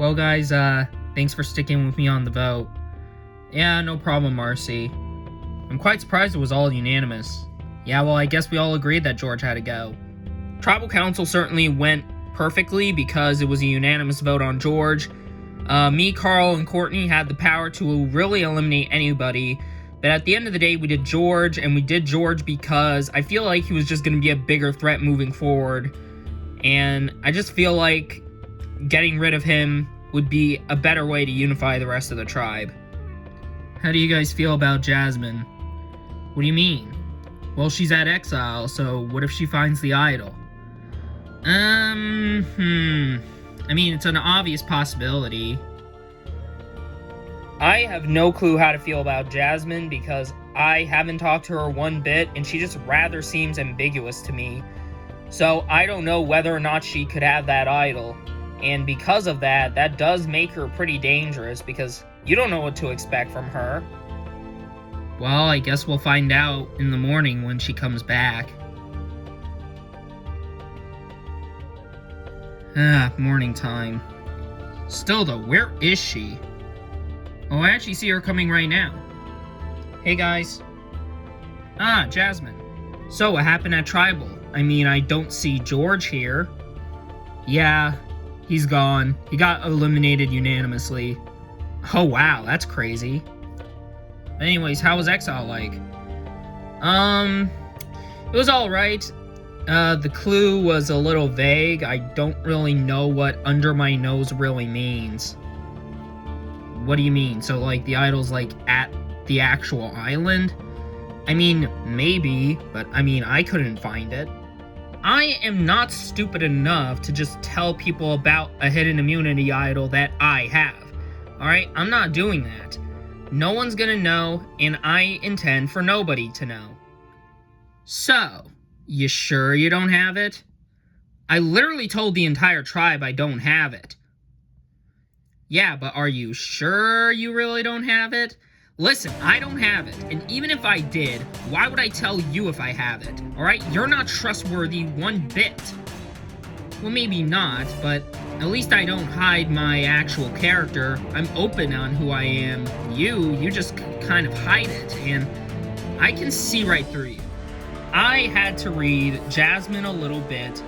Well, guys, thanks for sticking with me on the vote. Yeah, no problem, Marcy. I'm quite surprised it was all unanimous. Yeah, well, I guess we all agreed that George had to go. Tribal Council certainly went perfectly because it was a unanimous vote on George. Me, Carl, and Courtney had the power to really eliminate anybody, but at the end of the day, we did George, and we did George because I feel like he was just going to be a bigger threat moving forward, and I just feel like getting rid of him would be a better way to unify the rest of the tribe. How do you guys feel about Jasmine? What do you mean? Well, she's at Exile, so what if she finds the idol? I mean, it's an obvious possibility. I have no clue how to feel about Jasmine because I haven't talked to her one bit, and she just rather seems ambiguous to me. So I don't know whether or not she could have that idol. And because of that, that does make her pretty dangerous because you don't know what to expect from her. Well, I guess we'll find out in the morning when she comes back. Morning time. Still though, where is she? Oh, I actually see her coming right now. Hey guys. Jasmine. So, what happened at Tribal? I mean, I don't see George here. Yeah, he's gone. He got eliminated unanimously. Oh wow, that's crazy. Anyways, how was Exile like? It was alright. The clue was a little vague. I don't really know what under my nose really means. What do you mean? So, like, the idol's, like, at the actual island? I mean, maybe, but, I mean, I couldn't find it. I am not stupid enough to just tell people about a hidden immunity idol that I have. Alright? I'm not doing that. No one's gonna know, and I intend for nobody to know. So, you sure you don't have it? I literally told the entire tribe I don't have it. Yeah, but are you sure you really don't have it? Listen, I don't have it, and even if I did, why would I tell you if I have it? Alright, you're not trustworthy one bit. Well, maybe not, but at least I don't hide my actual character. I'm open on who I am. You just kind of hide it, and I can see right through you. I had to read Jasmine a little bit,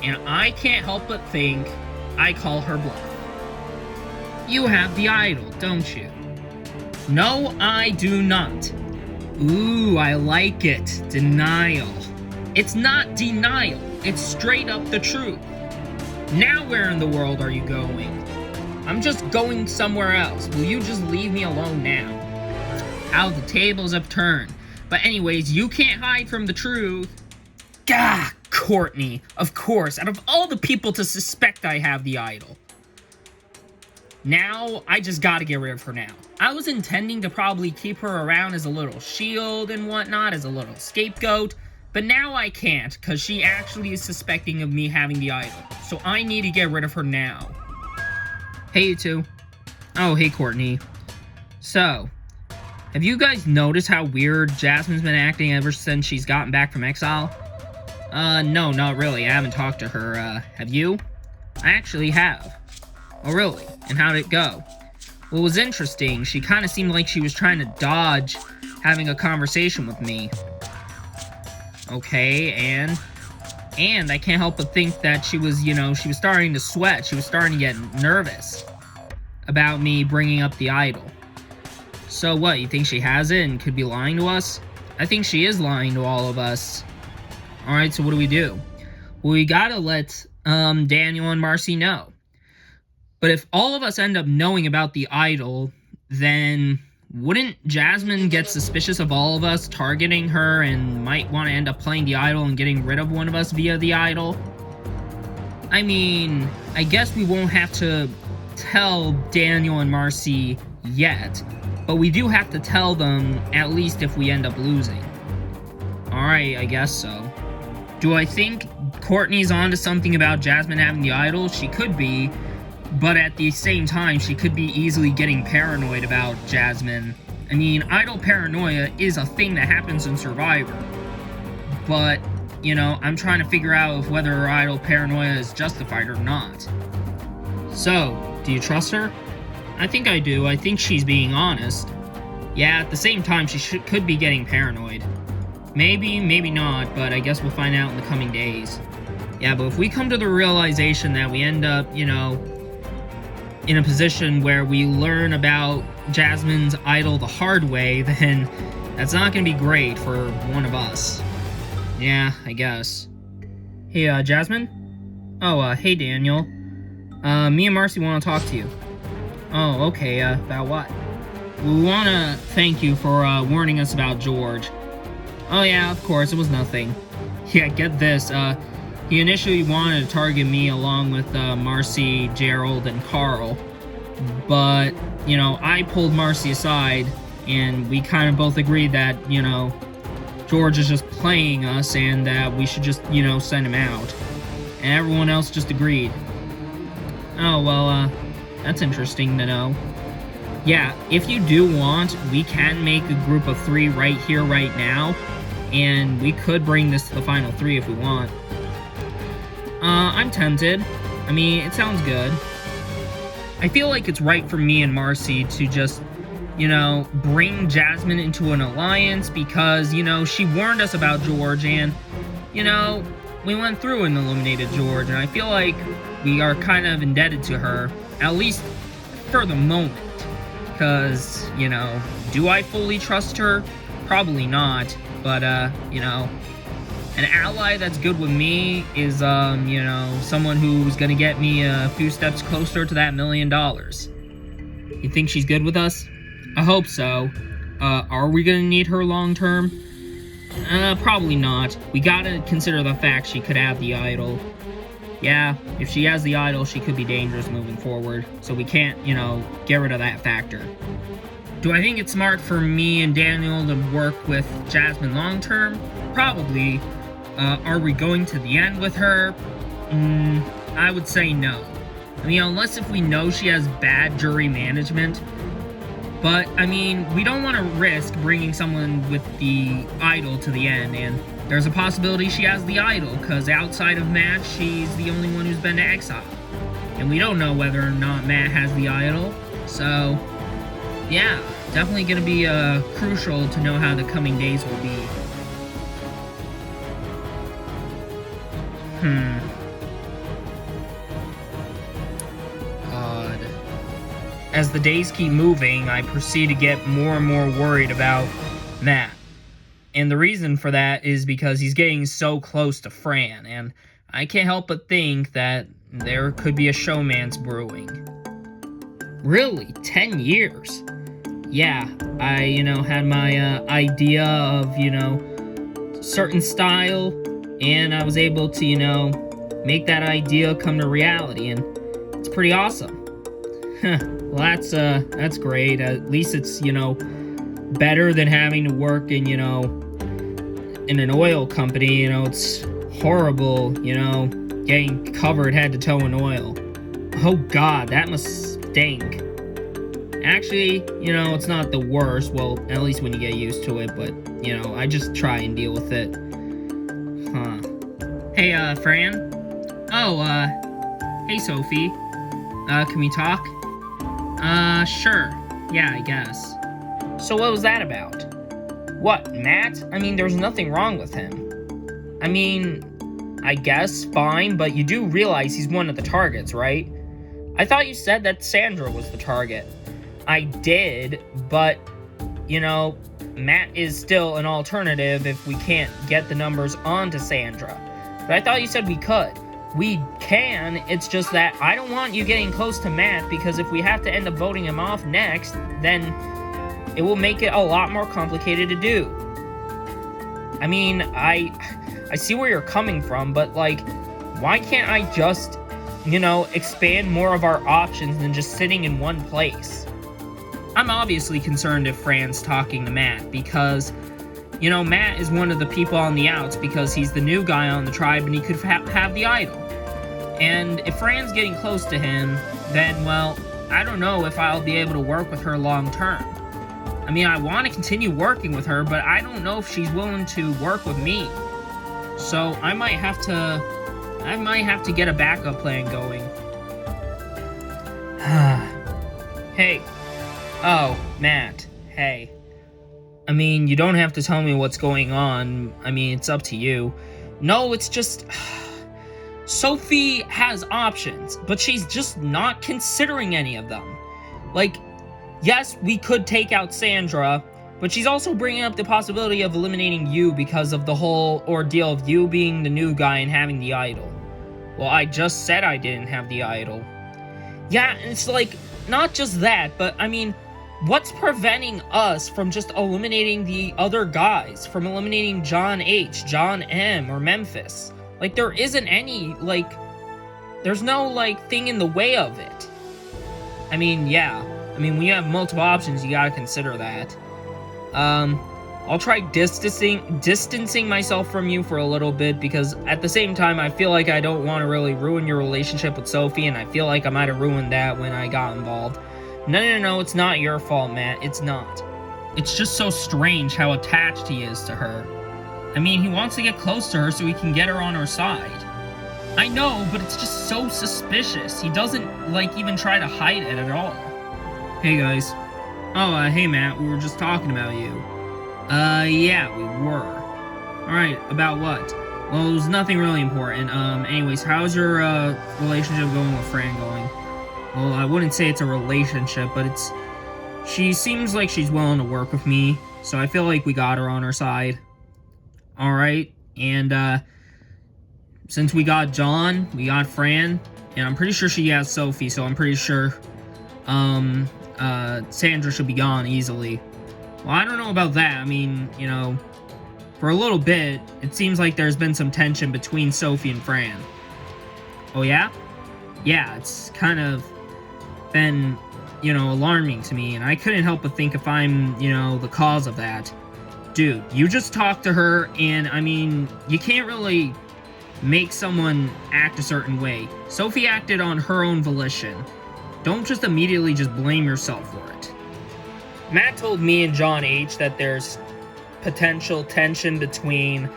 and I can't help but think I call her bluff. You have the idol, don't you? No, I do not. Ooh, I like it. Denial. It's not denial. It's straight up the truth. Now where in the world are you going? I'm just going somewhere else. Will you just leave me alone now? How the tables have turned. But anyways, you can't hide from the truth. Gah, Courtney. Of course, out of all the people to suspect I have the idol. Now, I just gotta get rid of her now. I was intending to probably keep her around as a little shield and whatnot, as a little scapegoat, but now I can't, because she actually is suspecting of me having the idol. So I need to get rid of her now. Hey, you two. Oh, hey, Courtney. So, have you guys noticed how weird Jasmine's been acting ever since she's gotten back from Exile? No, not really. I haven't talked to her. Have you? I actually have. Oh, really? And how'd it go? Well, it was interesting. She kind of seemed like she was trying to dodge having a conversation with me. Okay, and I can't help but think that she was, she was starting to sweat. She was starting to get nervous about me bringing up the idol. So what, you think she has it and could be lying to us? I think she is lying to all of us. Alright, so what do? Well, we gotta let, Daniel and Marcy know. But if all of us end up knowing about the idol, then wouldn't Jasmine get suspicious of all of us targeting her and might want to end up playing the idol and getting rid of one of us via the idol? I mean, I guess we won't have to tell Daniel and Marcy yet, but we do have to tell them at least if we end up losing. Alright, I guess so. Do I think Courtney's onto something about Jasmine having the idol? She could be. But at the same time, she could be easily getting paranoid about Jasmine. I mean, idol paranoia is a thing that happens in Survivor. But, I'm trying to figure out whether idol paranoia is justified or not. So, Do you trust her? I think I do. I think she's being honest. Yeah, at the same time, she could be getting paranoid. Maybe, maybe not, but I guess we'll find out in the coming days. Yeah, but if we come to the realization that we end up, you know, in a position where we learn about Jasmine's idol the hard way, then that's not gonna be great for one of us. Yeah, I guess. Hey, Jasmine? Oh, hey, Daniel. Me and Marcy want to talk to you. Oh, okay, about what? We want to thank you for, warning us about George. Oh yeah, of course, it was nothing. Yeah, get this, he initially wanted to target me along with, Marcy, Gerald, and Carl. But, you know, I pulled Marcy aside, and we kind of both agreed that, you know, George is just playing us, and that we should just, you know, send him out. And everyone else just agreed. Oh, well, that's interesting to know. Yeah, if you do want, we can make a group of 3 right here, right now. And we could bring this to the final 3 if we want. I'm tempted. I mean, it sounds good. I feel like it's right for me and Marcy to just, you know, bring Jasmine into an alliance because, you know, she warned us about George and, you know, we went through and eliminated George, and I feel like we are kind of indebted to her, at least for the moment. Because, you know, do I fully trust her? Probably not, but, you know, an ally that's good with me is, you know, someone who's gonna get me a few steps closer to that $1 million. You think she's good with us? I hope so. Are we gonna need her long term? Probably not. We gotta consider the fact she could have the idol. Yeah, if she has the idol, she could be dangerous moving forward, so we can't, you know, get rid of that factor. Do I think it's smart for me and Daniel to work with Jasmine long term? Probably. Are we going to the end with her? I would say no. I mean, unless if we know she has bad jury management. But, I mean, we don't want to risk bringing someone with the idol to the end, and there's a possibility she has the idol, because outside of Matt, she's the only one who's been to Exile. And we don't know whether or not Matt has the idol, so, yeah, definitely going to be crucial to know how the coming days will be. Odd. As the days keep moving, I proceed to get more and more worried about Matt. And the reason for that is because he's getting so close to Fran, and I can't help but think that there could be a showmance brewing. Really? 10 years? Yeah, I, you know, had my idea of, you know, certain style, and I was able to, you know, make that idea come to reality, and it's pretty awesome. Well, that's great. At least it's, you know, better than having to work in, you know, in an oil company. You know, it's horrible, you know, getting covered head to toe in oil. Oh god, that must stink. Actually, you know, it's not the worst, well, at least when you get used to it, but, you know, I just try and deal with it. Hey, Fran? Oh, hey, Sophie. Can we talk? Sure. Yeah, I guess. So what was that about? What, Matt? I mean, there's nothing wrong with him. I mean, I guess, fine, but you do realize he's one of the targets, right? I thought you said that Sandra was the target. I did, but, you know, Matt is still an alternative if we can't get the numbers onto Sandra. But I thought you said we could. We can, it's just that I don't want you getting close to Matt, because if we have to end up voting him off next, then it will make it a lot more complicated to do. I mean, I see where you're coming from, but, like, why can't I just, you know, expand more of our options than just sitting in one place? I'm obviously concerned if Fran's talking to Matt, because, you know, Matt is one of the people on the outs because he's the new guy on the tribe and he could have the idol. And if Fran's getting close to him, then, well, I don't know if I'll be able to work with her long term. I mean, I want to continue working with her, but I don't know if she's willing to work with me. So I might have to get a backup plan going. Hey. Oh, Matt. Hey. I mean, you don't have to tell me what's going on. I mean, it's up to you. No, it's just... Sophie has options, but she's just not considering any of them. Like, yes, we could take out Sandra, but she's also bringing up the possibility of eliminating you because of the whole ordeal of you being the new guy and having the idol. Well, I just said I didn't have the idol. Yeah, it's like, not just that, but I mean, what's preventing us from just eliminating the other guys? From eliminating John H, John M, or Memphis? Like, there isn't any, like, there's no, like, thing in the way of it. I mean, yeah. I mean, when you have multiple options, you gotta consider that. I'll try distancing myself from you for a little bit, because at the same time, I feel like I don't want to really ruin your relationship with Sophie, and I feel like I might have ruined that when I got involved. No, it's not your fault, Matt. It's not. It's just so strange how attached he is to her. I mean, he wants to get close to her so he can get her on our side. I know, but it's just so suspicious. He doesn't, like, even try to hide it at all. Hey, guys. Oh, hey, Matt. We were just talking about you. Yeah, we were. Alright, about what? Well, it was nothing really important. Anyways, how's your, relationship going with Fran going? Well, I wouldn't say it's a relationship, but it's... She seems like she's willing to work with me, so I feel like we got her on our side. Alright, and, since we got John, we got Fran, and I'm pretty sure she has Sophie, so I'm pretty sure, Sandra should be gone easily. Well, I don't know about that. I mean, you know, for a little bit, it seems like there's been some tension between Sophie and Fran. Oh, yeah? Yeah, it's kind of been, you know, alarming to me, and I couldn't help but think if I'm, you know, the cause of that. Dude, you just talked to her, and, I mean, you can't really make someone act a certain way. Sophie acted on her own volition. Don't just immediately just blame yourself for it. Matt told me and John H that there's potential tension between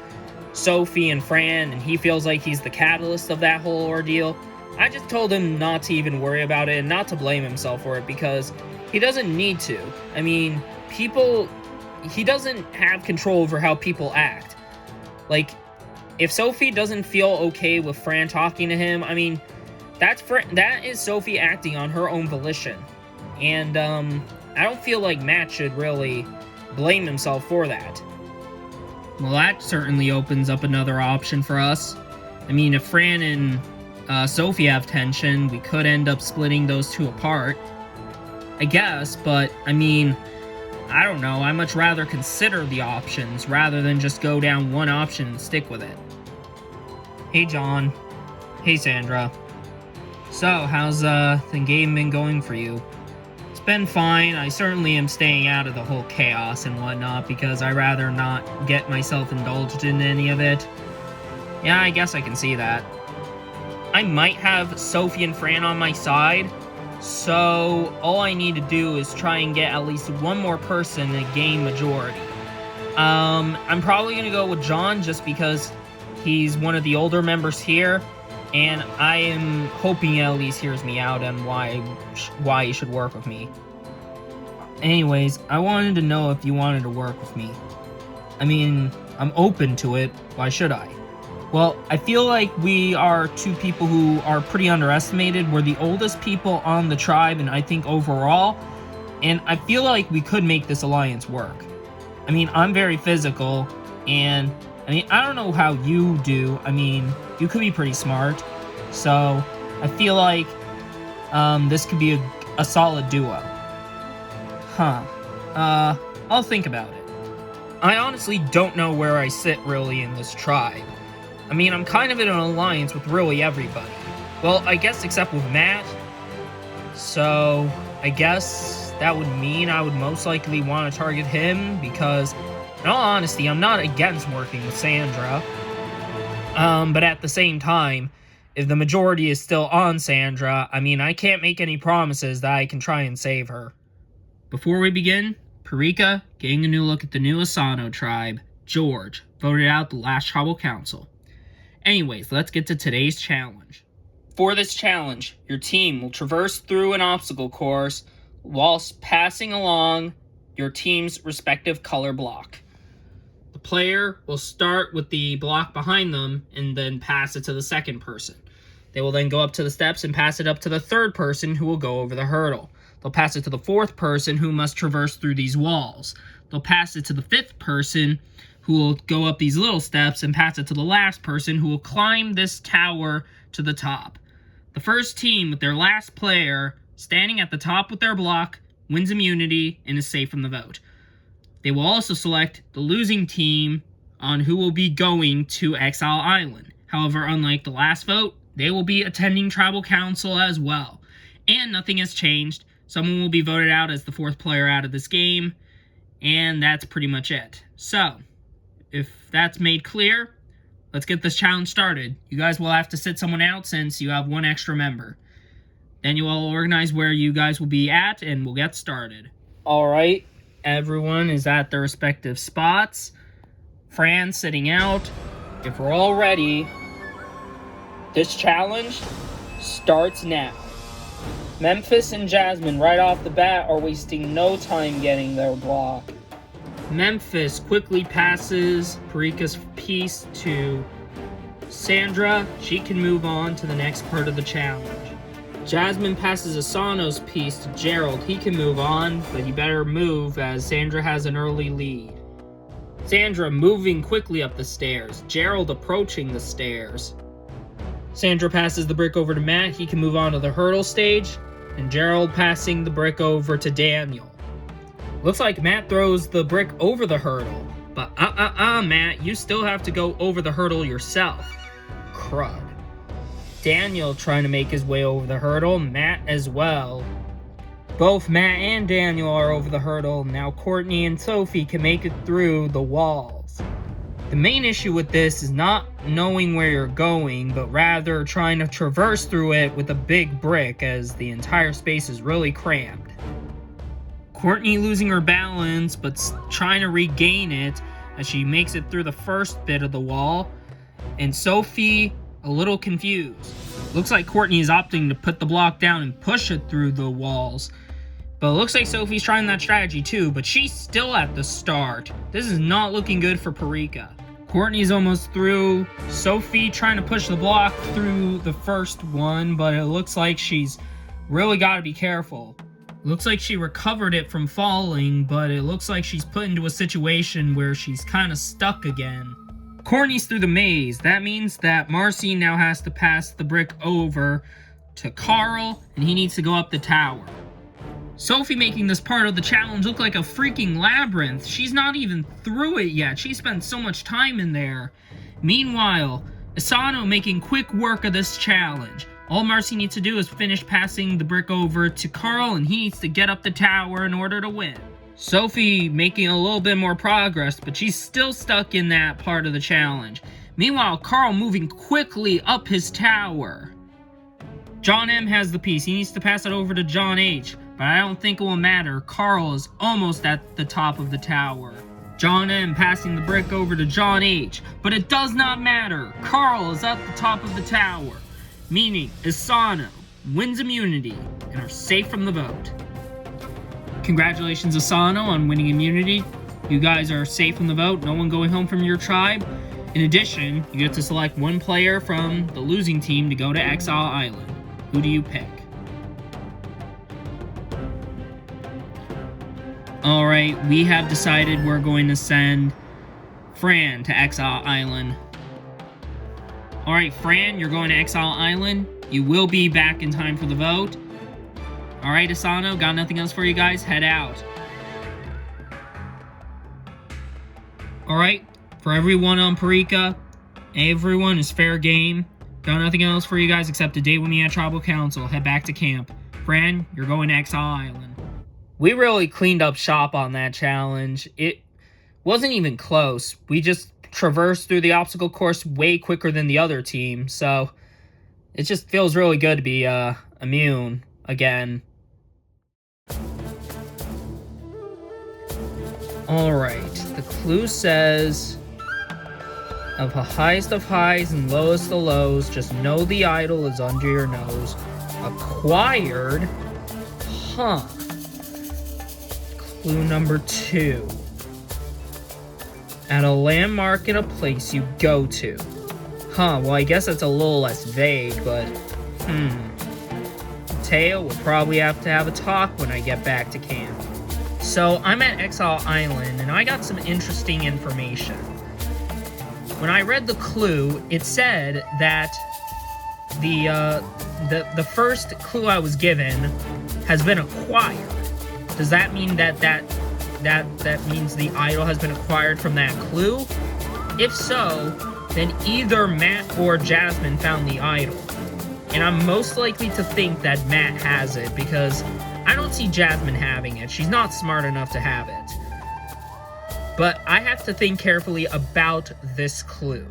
Sophie and Fran, and he feels like he's the catalyst of that whole ordeal. I just told him not to even worry about it and not to blame himself for it, because he doesn't need to. I mean, he doesn't have control over how people act. Like, if Sophie doesn't feel okay with Fran talking to him, I mean, that is Sophie acting on her own volition. And, I don't feel like Matt should really blame himself for that. Well, that certainly opens up another option for us. I mean, if Fran and Sophie have tension, we could end up splitting those two apart. I guess, but, I mean, I don't know. I'd much rather consider the options rather than just go down one option and stick with it. Hey, John. Hey, Sandra. So, how's the game been going for you? It's been fine. I certainly am staying out of the whole chaos and whatnot because I'd rather not get myself indulged in any of it. Yeah, I guess I can see that. I might have Sophie and Fran on my side, so all I need to do is try and get at least one more person to gain majority. I'm probably going to go with John just because he's one of the older members here, and I am hoping he at least hears me out and why he should work with me. Anyways, I wanted to know if you wanted to work with me. I mean, I'm open to it. Why should I? Well, I feel like we are two people who are pretty underestimated. We're the oldest people on the tribe, and I think overall, and I feel like we could make this alliance work. I mean, I'm very physical, and I mean, I don't know how you do. I mean, you could be pretty smart, so I feel like this could be a solid duo. I'll think about it. I honestly don't know where I sit really in this tribe. I mean, I'm kind of in an alliance with really everybody. Well, I guess except with Matt. So, I guess that would mean I would most likely want to target him because, in all honesty, I'm not against working with Sandra. But at the same time, if the majority is still on Sandra, I mean, I can't make any promises that I can try and save her. Before we begin, Parika, getting a new look at the new Asano tribe, George, voted out the last tribal council. Anyways, let's get to today's challenge. For this challenge, your team will traverse through an obstacle course whilst passing along your team's respective color block. The player will start with the block behind them and then pass it to the second person. They will then go up to the steps and pass it up to the third person, who will go over the hurdle. They'll pass it to the fourth person, who must traverse through these walls. They'll pass it to the fifth person, who will go up these little steps, and pass it to the last person, who will climb this tower to the top. The first team with their last player standing at the top with their block wins immunity and is safe from the vote. They will also select the losing team on who will be going to Exile Island. However, unlike the last vote, they will be attending Tribal Council as well. And nothing has changed. Someone will be voted out as the fourth player out of this game. And that's pretty much it. So, if that's made clear, let's get this challenge started. You guys will have to sit someone out since you have one extra member. Then you will organize where you guys will be at, and we'll get started. Alright, everyone is at their respective spots. Fran's sitting out. If we're all ready, this challenge starts now. Memphis and Jasmine right off the bat are wasting no time getting their block. Memphis quickly passes Parika's piece to Sandra. She can move on to the next part of the challenge. Jasmine passes Asano's piece to Gerald. He can move on, but he better move as Sandra has an early lead. Sandra moving quickly up the stairs. Gerald approaching the stairs. Sandra passes the brick over to Matt. He can move on to the hurdle stage. And Gerald passing the brick over to Daniel. Looks like Matt throws the brick over the hurdle. But Matt, you still have to go over the hurdle yourself. Crud. Daniel trying to make his way over the hurdle. Matt as well. Both Matt and Daniel are over the hurdle. Now Courtney and Sophie can make it through the walls. The main issue with this is not knowing where you're going, but rather trying to traverse through it with a big brick, as the entire space is really cramped. Courtney losing her balance, but trying to regain it as she makes it through the first bit of the wall. And Sophie, a little confused. Looks like Courtney is opting to put the block down and push it through the walls. But it looks like Sophie's trying that strategy too, but she's still at the start. This is not looking good for Parika. Courtney's almost through. Sophie trying to push the block through the first one, but it looks like she's really got to be careful. Looks like she recovered it from falling, but it looks like she's put into a situation where she's kind of stuck again. Courtney's through the maze. That means that Marcy now has to pass the brick over to Carl, and he needs to go up the tower. Sophie making this part of the challenge look like a freaking labyrinth. She's not even through it yet. She spent so much time in there. Meanwhile, Asano making quick work of this challenge. All Marcy needs to do is finish passing the brick over to Carl, and he needs to get up the tower in order to win. Sophie making a little bit more progress, but she's still stuck in that part of the challenge. Meanwhile, Carl moving quickly up his tower. John M has the piece. He needs to pass it over to John H, but I don't think it will matter. Carl is almost at the top of the tower. John M passing the brick over to John H, but it does not matter. Carl is at the top of the tower, meaning Asano wins immunity and are safe from the vote. Congratulations, Asano, on winning immunity. You guys are safe from the vote, no one going home from your tribe. In addition, you get to select one player from the losing team to go to Exile Island. Who do you pick? Alright, we have decided we're going to send Fran to Exile Island. Alright, Fran, you're going to Exile Island. You will be back in time for the vote. Alright, Asano, got nothing else for you guys? Head out. Alright, for everyone on Parika, everyone is fair game. Got nothing else for you guys except a date with me at Tribal Council. Head back to camp. Fran, you're going to Exile Island. We really cleaned up shop on that challenge. It wasn't even close. We just traversed through the obstacle course way quicker than the other team, so it just feels really good to be immune again. Alright, the clue says Of the highest of highs and lowest of lows, just know the idol is under your nose. Acquired? Huh. Clue number 2. At a landmark in a place you go to. Huh, well I guess that's a little less vague, but... Teo will probably have to have a talk when I get back to camp. So, I'm at Exile Island, and I got some interesting information. When I read the clue, it said that the first clue I was given has been acquired. Does that mean that means the idol has been acquired from that clue? If so, then either Matt or Jasmine found the idol. And I'm most likely to think that Matt has it, because I don't see Jasmine having it. She's not smart enough to have it. But I have to think carefully about this clue.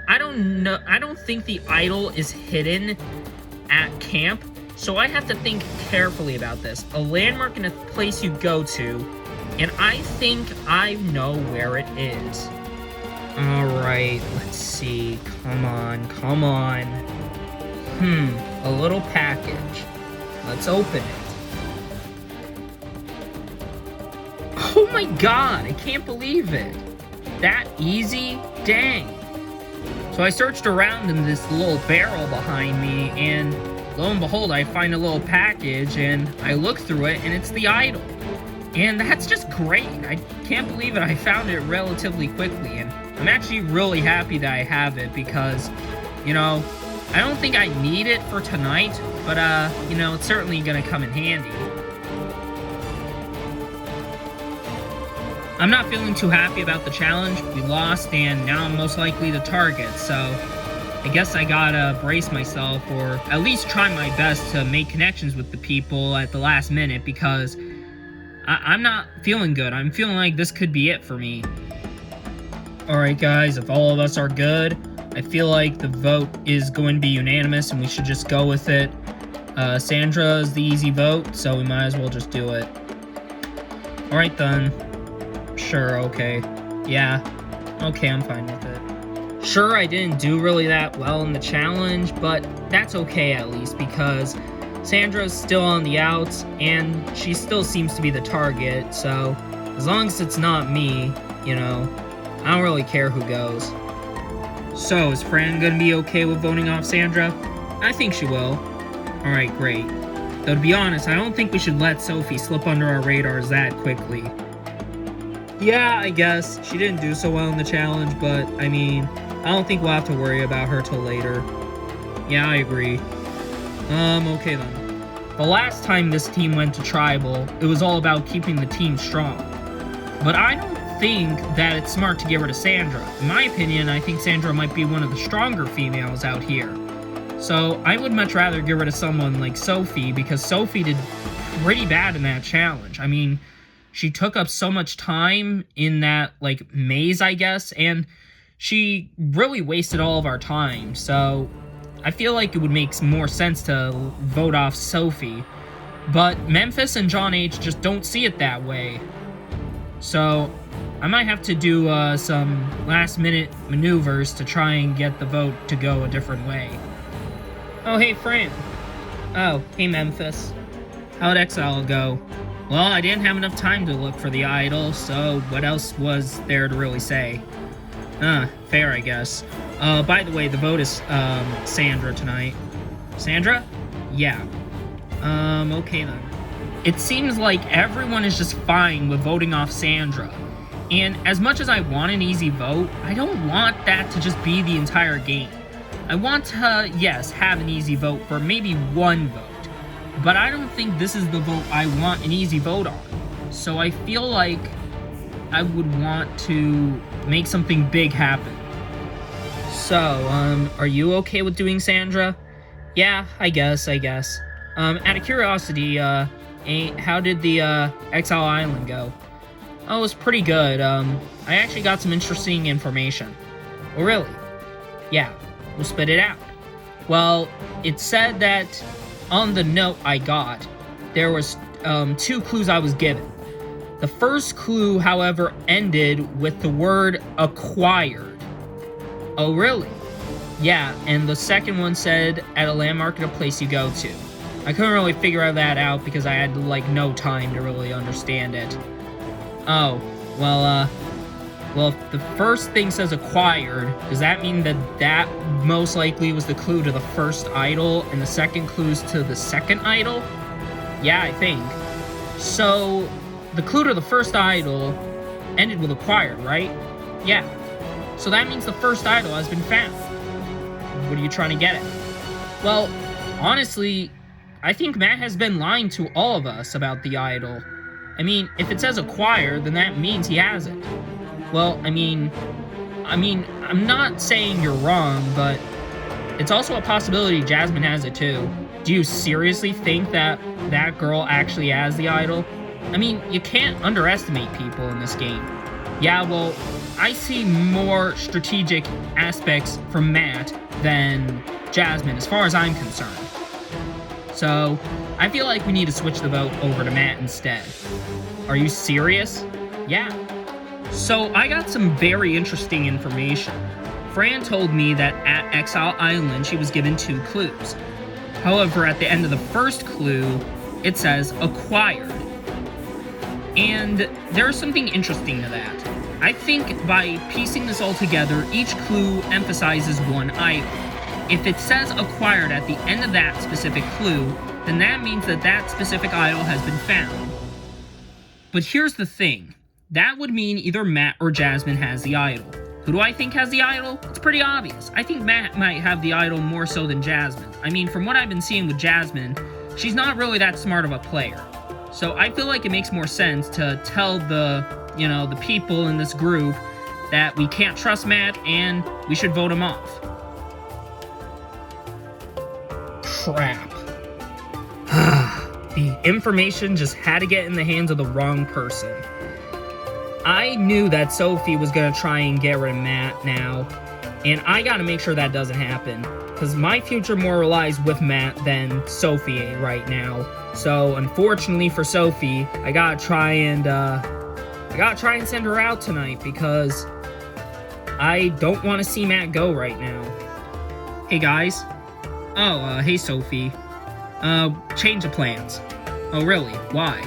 I don't think the idol is hidden at camp, so I have to think carefully about this. A landmark in a place you go to, and I think I know where it is. Alright, let's see. Come on. A little package. Let's open it. Oh my god, I can't believe it. That easy? Dang. So I searched around in this little barrel behind me, and lo and behold, I find a little package, and I look through it, and it's the idol. And that's just great. I can't believe it. I found it relatively quickly, and I'm actually really happy that I have it because, you know, I don't think I need it for tonight, but, you know, it's certainly gonna come in handy. I'm not feeling too happy about the challenge. We lost, and now I'm most likely the target, so I guess I gotta brace myself, or at least try my best to make connections with the people at the last minute, because I'm not feeling good. I'm feeling like this could be it for me. Alright guys, if all of us are good, I feel like the vote is going to be unanimous and we should just go with it. Sandra is the easy vote, so we might as well just do it. Alright then. Sure, okay. Yeah. Okay, I'm fine with it. Sure, I didn't do really that well in the challenge, but that's okay at least, because Sandra's still on the outs, and she still seems to be the target, so as long as it's not me, you know, I don't really care who goes. So, is Fran gonna be okay with voting off Sandra? I think she will. Alright, great. Though to be honest, I don't think we should let Sophie slip under our radars that quickly. Yeah, I guess. She didn't do so well in the challenge, but, I mean, I don't think we'll have to worry about her till later. Yeah, I agree. Okay then. The last time this team went to Tribal, it was all about keeping the team strong. But I don't think that it's smart to get rid of Sandra. In my opinion, I think Sandra might be one of the stronger females out here. So I would much rather get rid of someone like Sophie, because Sophie did pretty bad in that challenge. I mean, she took up so much time in that, like, maze, I guess, and she really wasted all of our time, so I feel like it would make more sense to vote off Sophie. But Memphis and John H. just don't see it that way. So I might have to do some last-minute maneuvers to try and get the vote to go a different way. Oh, hey, Fran. Oh, hey, Memphis. How'd Exile go? Well, I didn't have enough time to look for the idol, so what else was there to really say? Fair, I guess. By the way, the vote is, Sandra tonight. Sandra? Yeah. Okay then. It seems like everyone is just fine with voting off Sandra. And as much as I want an easy vote, I don't want that to just be the entire game. I want to, yes, have an easy vote for maybe one vote. But I don't think this is the vote I want an easy vote on. So I feel like I would want to make something big happen. So, are you okay with doing Sandra? Yeah, I guess. Out of curiosity, how did the, Exile Island go? Oh, it was pretty good. I actually got some interesting information. Oh, really? Yeah, we'll spit it out. Well, it said that on the note I got, there was, 2 clues I was given. The first clue, however, ended with the word acquired. Oh, really? Yeah, and the second one said, at a landmark at a place you go to. I couldn't really figure that out because I had, like, no time to really understand it. Oh, well, if the first thing says acquired, does that mean that that most likely was the clue to the first idol, and the second clue's to the second idol? Yeah, I think. So, the clue to the first idol ended with acquired, right? Yeah. So that means the first idol has been found. What are you trying to get at? Well, honestly, I think Matt has been lying to all of us about the idol. I mean, if it says acquired, then that means he has it. Well, I mean, I'm not saying you're wrong, but it's also a possibility Jasmine has it too. Do you seriously think that that girl actually has the idol? I mean, you can't underestimate people in this game. Yeah, well, I see more strategic aspects from Matt than Jasmine, as far as I'm concerned. So, I feel like we need to switch the vote over to Matt instead. Are you serious? Yeah. So, I got some very interesting information. Fran told me that at Exile Island, she was given 2 clues. However, at the end of the first clue, it says acquired. And there's something interesting to that. I think by piecing this all together, each clue emphasizes one idol. If it says acquired at the end of that specific clue, then that means that that specific idol has been found. But here's the thing. That would mean either Matt or Jasmine has the idol. Who do I think has the idol? It's pretty obvious. I think Matt might have the idol more so than Jasmine. I mean, from what I've been seeing with Jasmine, she's not really that smart of a player. So I feel like it makes more sense to tell the people in this group that we can't trust Matt and we should vote him off. Crap. The information just had to get in the hands of the wrong person. I knew that Sophie was gonna try and get rid of Matt now, and I gotta make sure that doesn't happen, because my future more relies with Matt than Sophie right now. So, unfortunately for Sophie, I gotta try and send her out tonight, because I don't want to see Matt go right now. Hey guys. Oh, hey Sophie. Change of plans. Oh really? Why?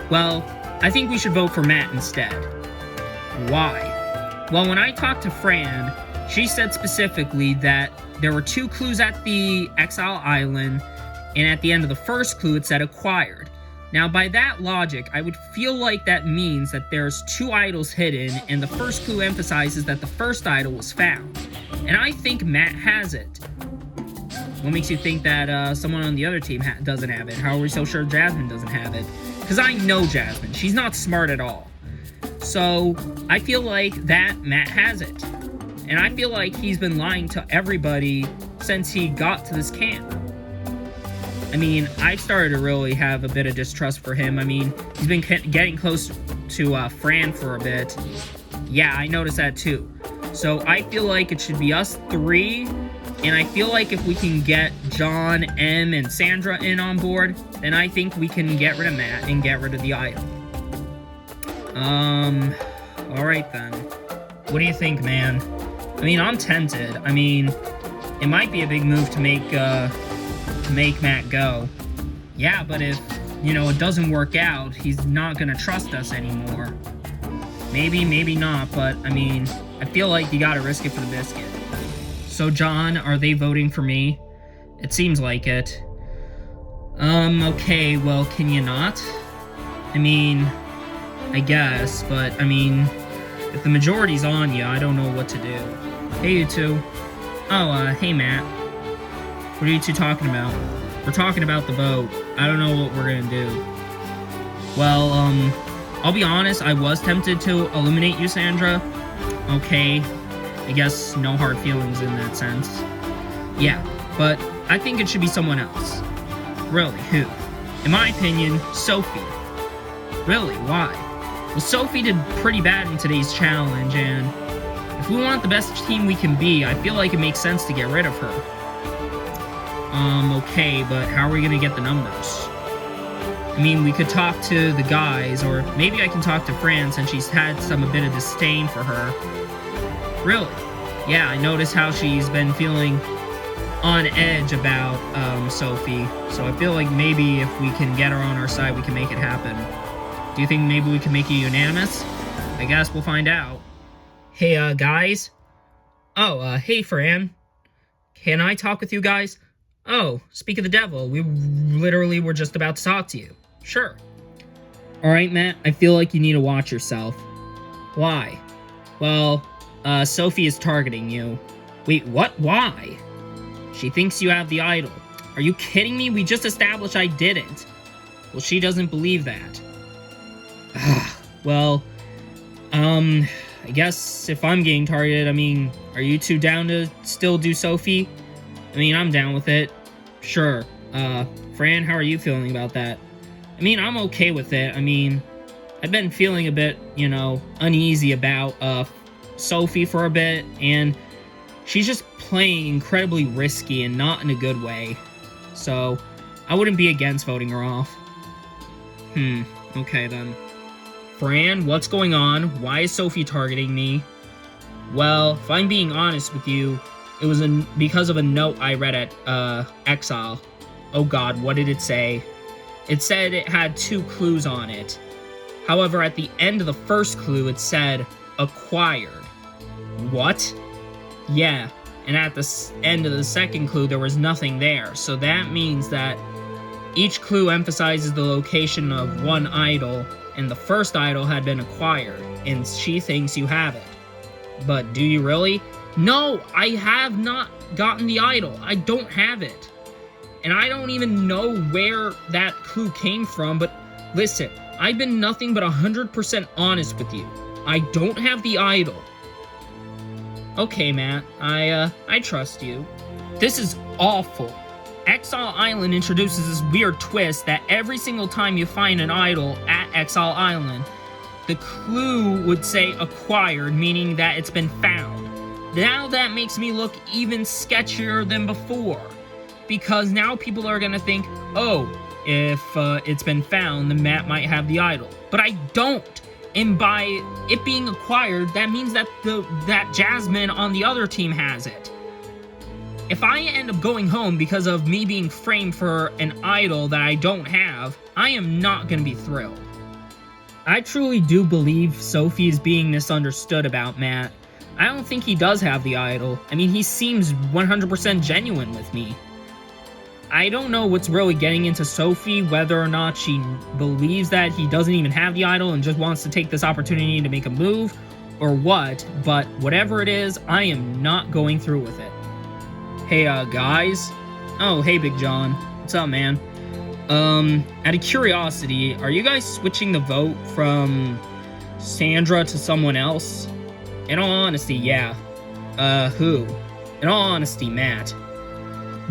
Well, I think we should vote for Matt instead. Why? Well, when I talked to Fran, she said specifically that there were 2 clues at the Exile Island, and at the end of the first clue it said acquired. Now, by that logic, I would feel like that means that there's 2 idols hidden, and the first clue emphasizes that the first idol was found. And I think Matt has it. What makes you think that someone on the other team doesn't have it? How are we so sure Jasmine doesn't have it? Because I know Jasmine. She's not smart at all. So, I feel like that Matt has it. And I feel like he's been lying to everybody since he got to this camp. I mean, I've started to really have a bit of distrust for him. I mean, he's been getting close to Fran for a bit. Yeah, I noticed that too. So I feel like it should be us 3, and I feel like if we can get John, M, and Sandra in on board, then I think we can get rid of Matt and get rid of the idol. Alright then. What do you think, man? I mean, I'm tempted. I mean, it might be a big move to make Matt go. Yeah, but if, it doesn't work out, he's not gonna trust us anymore. Maybe, maybe not, but, I mean, I feel like you gotta risk it for the biscuit. So, John, are they voting for me? It seems like it. Okay, well, can you not? I mean, I guess, but, I mean, if the majority's on you, I don't know what to do. Hey, you two. Oh, hey, Matt. What are you two talking about? We're talking about the vote. I don't know what we're gonna do. Well, I'll be honest, I was tempted to eliminate you, Sandra. Okay, I guess no hard feelings in that sense. Yeah, but I think it should be someone else. Really, who? In my opinion, Sophie. Really, why? Well, Sophie did pretty bad in today's challenge, and if we want the best team we can be, I feel like it makes sense to get rid of her. Okay, but how are we gonna get the numbers? I mean, we could talk to the guys, or maybe I can talk to Fran since she's had a bit of disdain for her. Really? Yeah, I noticed how she's been feeling on edge about Sophie. So I feel like maybe if we can get her on our side, we can make it happen. Do you think maybe we can make it unanimous? I guess we'll find out. Hey, guys. Oh, hey, Fran. Can I talk with you guys? Oh, speak of the devil, we literally were just about to talk to you. Sure. Alright, Matt, I feel like you need to watch yourself. Why? Well, Sophie is targeting you. Wait, what? Why? She thinks you have the idol. Are you kidding me? We just established I didn't. Well, she doesn't believe that. Well, I guess if I'm getting targeted, I mean, are you two down to still do Sophie? I mean, I'm down with it. Sure. Fran, how are you feeling about that? I mean, I'm okay with it. I mean, I've been feeling a bit, you know, uneasy about, Sophie for a bit, and she's just playing incredibly risky and not in a good way. So, I wouldn't be against voting her off. Okay then. Fran, what's going on? Why is Sophie targeting me? Well, if I'm being honest with you, it was because of a note I read at, Exile. Oh god, what did it say? It said it had 2 clues on it. However, at the end of the first clue, it said, acquired. What? Yeah, and at the end of the second clue, there was nothing there. So that means that each clue emphasizes the location of one idol, and the first idol had been acquired, and she thinks you have it. But do you really? No, I have not gotten the idol. I don't have it. And I don't even know where that clue came from, but listen, I've been nothing but 100% honest with you. I don't have the idol. Okay, Matt, I trust you. This is awful. Exile Island introduces this weird twist that every single time you find an idol at Exile Island, the clue would say acquired, meaning that it's been found. Now that makes me look even sketchier than before. Because now people are gonna think, oh, if it's been found, then Matt might have the idol. But I don't! And by it being acquired, that means that that Jasmine on the other team has it. If I end up going home because of me being framed for an idol that I don't have, I am not gonna be thrilled. I truly do believe Sophie is being misunderstood about Matt. I don't think he does have the idol. I mean, he seems 100% genuine with me. I don't know what's really getting into Sophie, whether or not she believes that he doesn't even have the idol and just wants to take this opportunity to make a move, or what, but whatever it is, I am not going through with it. Hey, guys? Oh, hey, Big John. What's up, man? Out of curiosity, are you guys switching the vote from Sandra to someone else? In all honesty, yeah. Who? In all honesty, Matt.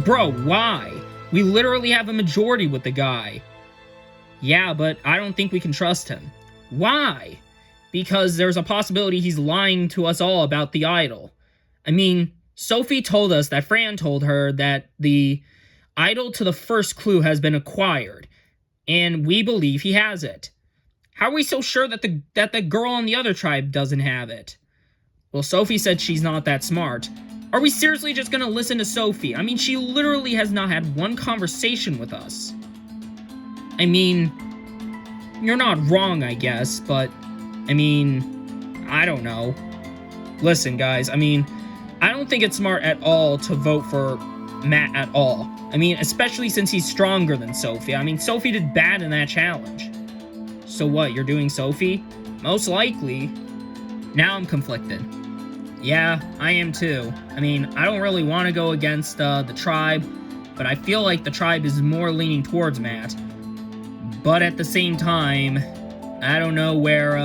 Bro, why? We literally have a majority with the guy. Yeah, but I don't think we can trust him. Why? Because there's a possibility he's lying to us all about the idol. I mean, Sophie told us that Fran told her that the idol to the first clue has been acquired, and we believe he has it. How are we so sure that the girl on the other tribe doesn't have it? Well, Sophie said she's not that smart. Are we seriously just gonna listen to Sophie? I mean, she literally has not had one conversation with us. I mean, you're not wrong, I guess, but, I mean, I don't know. Listen, guys, I mean, I don't think it's smart at all to vote for Matt at all. I mean, especially since he's stronger than Sophie. I mean, Sophie did bad in that challenge. So what, you're doing Sophie? Most likely. Now I'm conflicted. Yeah, I am too. I mean, I don't really want to go against the tribe, but I feel like the tribe is more leaning towards Matt. But at the same time, I don't know where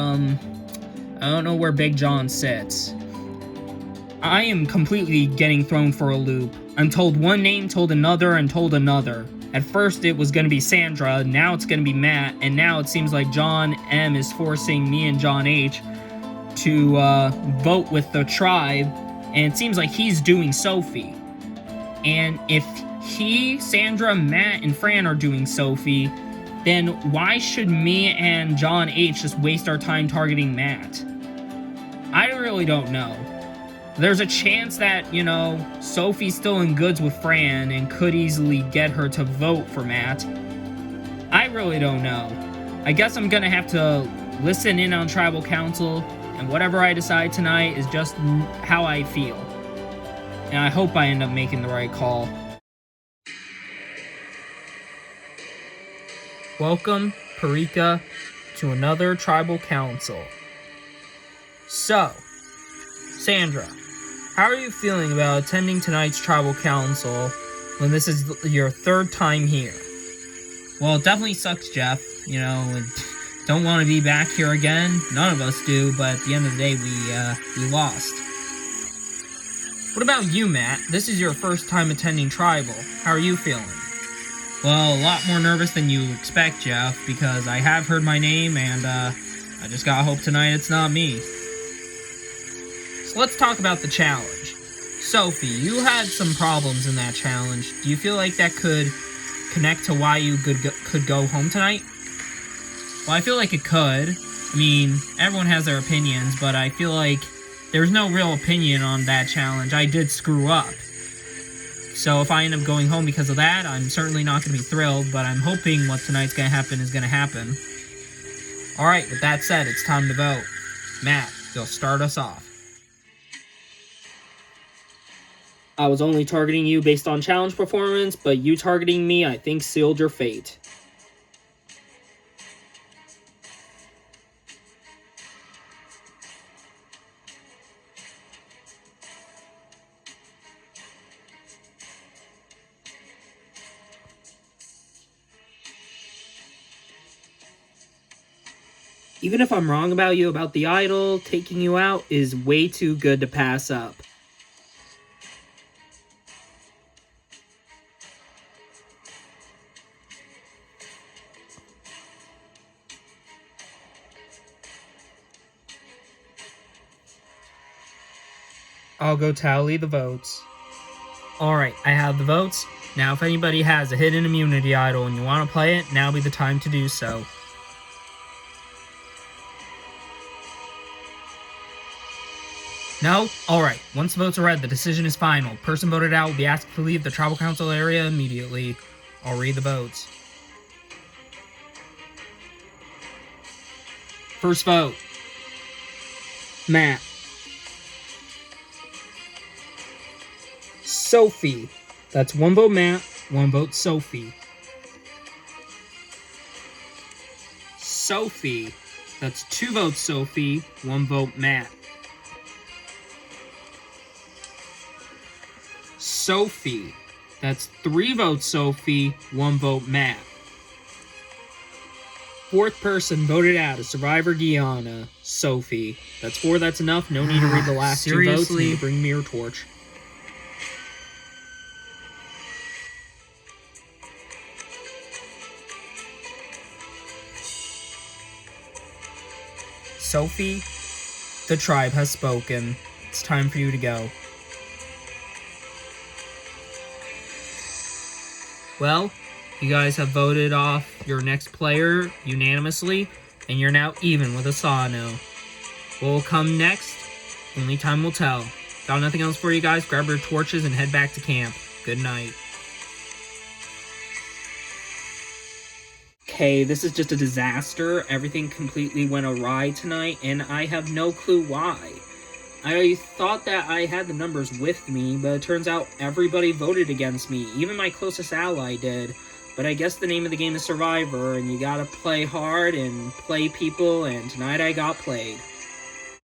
Big John sits. I am completely getting thrown for a loop. I'm told one name, told another, and told another. At first it was gonna be Sandra, now it's gonna be Matt, and now it seems like John M is forcing me and John H to vote with the tribe, and it seems like he's doing Sophie. And if he, Sandra, Matt, and Fran are doing Sophie, then why should me and John H just waste our time targeting Matt? I really don't know. There's a chance that, you know, Sophie's still in goods with Fran and could easily get her to vote for Matt. I really don't know. I guess I'm gonna have to listen in on Tribal Council, and whatever I decide tonight is just how I feel. And I hope I end up making the right call. Welcome, Parika, to another Tribal Council. So, Sandra, how are you feeling about attending tonight's Tribal Council when this is your third time here? Well, it definitely sucks, Jeff. You know, don't want to be back here again. None of us do, but at the end of the day, we lost. What about you, Matt? This is your first time attending Tribal. How are you feeling? Well, a lot more nervous than you expect, Jeff, because I have heard my name, and I just gotta hope tonight it's not me. So let's talk about the challenge. Sophie, you had some problems in that challenge. Do you feel like that could connect to why you could go home tonight? Well, I feel like it could. I mean, everyone has their opinions, but I feel like there's no real opinion on that challenge. I did screw up. So if I end up going home because of that, I'm certainly not going to be thrilled, but I'm hoping what tonight's going to happen is going to happen. Alright, with that said, it's time to vote. Matt, you'll start us off. I was only targeting you based on challenge performance, but you targeting me, I think, sealed your fate. Even if I'm wrong about you about the idol, taking you out is way too good to pass up. I'll go tally the votes. Alright, I have the votes. Now if anybody has a hidden immunity idol and you want to play it, now be the time to do so. No? Alright, once the votes are read, the decision is final. Person voted out will be asked to leave the Tribal Council area immediately. I'll read the votes. First vote. Matt. Sophie. That's one vote Matt, one vote Sophie. Sophie. That's two votes Sophie, one vote Matt. Sophie. That's three votes Sophie, one vote Matt. Fourth person voted out as Survivor Guyana, Sophie. That's four, that's enough. No need to read the last two votes. Need to bring me your torch. Sophie, the tribe has spoken. It's time for you to go. Well, you guys have voted off your next player unanimously, and you're now even with Asano. What will come next? Only time will tell. Got nothing else for you guys? Grab your torches and head back to camp. Good night. Okay, this is just a disaster. Everything completely went awry tonight, and I have no clue why. I thought that I had the numbers with me, but it turns out everybody voted against me. Even my closest ally did. But I guess the name of the game is Survivor, and you gotta play hard and play people, and tonight I got played.